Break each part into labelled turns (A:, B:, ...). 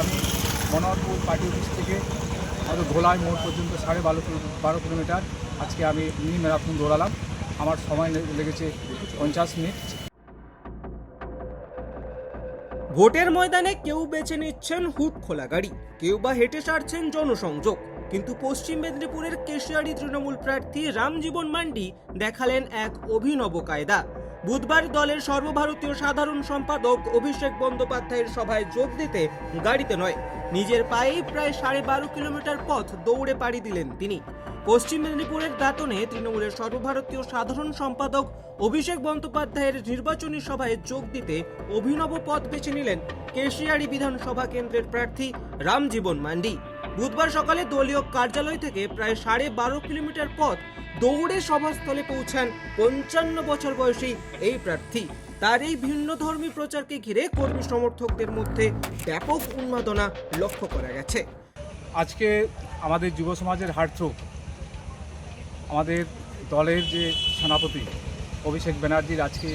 A: আমি Manoharpur party office থেকে আমাদের ভোলাই মোড় পর্যন্ত 12.5 কিলোমিটার আজকে আমি মিনি ম্যারাথন দৌড়ালাম। আমার সময় লেগেছে 50 মিনিট।
B: ভোটের ময়দানে কেউ বেছে নিচ্ছেন হুড খোলা গাড়ি, কেউ বা হেঁটে সারছেন জনসংযোগ, কিন্তু পশ্চিম মেদিনীপুরের কেশিয়াড়ি তৃণমূল প্রার্থী রামজীবন মান্ডি দেখালেন এক অভিনব কায়দা। বুধবার দলের সর্বভারতীয় সাধারণ সম্পাদক অভিষেক বন্দ্যোপাধ্যায়ের সভায় যোগ দিতে গাড়িতে নয়, নিজের পায়েই প্রায় 12.5 কিলোমিটার পথ দৌড়ে পাড়ি দিলেন তিনি। পশ্চিম মেদিনীপুরের দাঁতনে তৃণমূলের সর্বভারতীয় সাধারণ সম্পাদক অভিষেক বন্দ্যোপাধ্যায়ের নির্বাচনী সভায় যোগ দিতে অভিনব পথ বেছে নিলেন কেশিয়াড়ি বিধানসভা কেন্দ্রের প্রার্থী রামজীবন মান্ডি। বুধবার সকালে দলীয় কার্যালয় থেকে প্রায় 12.5 কিলোমিটার পথ দৌড়ে সভাস্থলে পৌঁছান 55 বছর বয়সী এই প্রার্থী। তার এই ভিন্ন ধর্মী প্রচারকে ঘিরে কর্মী সমর্থকদের মধ্যে ব্যাপক উন্মাদনা লক্ষ্য করা গেছে।
A: আজকে আমাদের যুব সমাজের হার্টথ্রোব, আমাদের দলের যে সেনাপতি অভিষেক ব্যানার্জির আজকে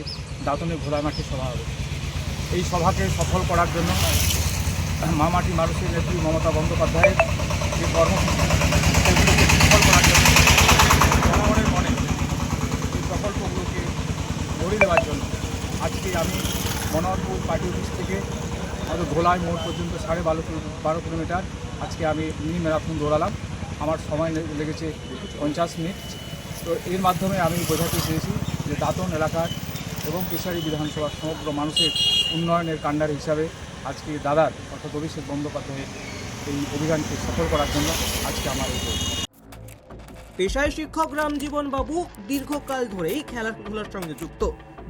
A: দাঁতনে ঘোড়া মাঠে সভা হবে। এই সভাকে সফল করার জন্য মামাটি মানুষের নেত্রী মমতা বন্দ্যোপাধ্যায়ের যে কর্মসূচি সেগুলোকে সফল করার জন্য জনগণের মনে এই প্রকল্পগুলোকে গড়ে দেওয়ার জন্য আজকে আমি মনোহরপুর পার্টি অফিস থেকে আমাদের ভোলাই মোড় পর্যন্ত 12.5 কিলোমিটার আজকে আমি মিনি ম্যারাথন দৌড়ালাম। আমার সময় লেগেছে 50 মিনিট। তো এর মাধ্যমে আমি বোঝাতে চেয়েছি যে দাঁতন এলাকার এবং কেশিয়াড়ি বিধানসভার সমগ্র মানুষের উন্নয়নের কাণ্ডার হিসাবে আজকে দাদার অর্থাৎ অভিষেক বন্দ্যোপাধ্যায়ের এই অভিযানকে সফল করার জন্য আজকে আমার এই দৌড়।
B: পেশায় শিক্ষক রামজীবন বাবু দীর্ঘকাল ধরেই খেলাধুলার সঙ্গে যুক্ত।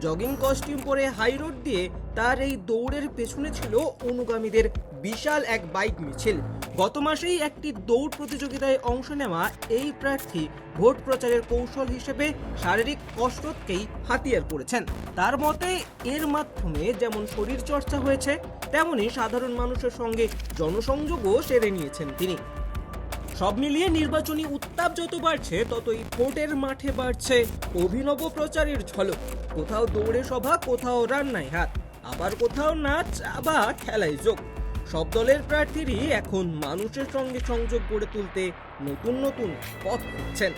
B: জগিং কস্টিউম পরে হাই রোড দিয়ে তার এই দৌড়ের পেছনে ছিল অনুগামীদের বিশাল এক বাইক মিছিল। গত মাসেই একটি দৌড় প্রতিযোগিতায় অংশ নেওয়া এই প্রার্থী ভোট প্রচারের কৌশল হিসেবে শারীরিক কসরতকেই হাতিয়ার করেছেন। তার মতে এর মাধ্যমে যেমন শরীর চর্চা হয়েছে, তেমনি সাধারণ মানুষের সঙ্গে জনসংযোগও সেরে নিয়েছেন তিনি। সব মিলিয়ে নির্বাচনী উত্তাপ যত বাড়ছে, ততই ভোটের মাঠে বাড়ছে অভিনব প্রচারের ঝলক। কোথাও দৌড়ে সভা, কোথাও রান্নায় হাত, আবার কোথাও নাচ বা খেলায় যোগ। সব দলের প্রার্থীরই এখন মানুষের সঙ্গে সংযোগ গড়ে তুলতে নতুন নতুন পথ খুঁজছেন।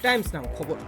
B: টাইমস নাও খবর।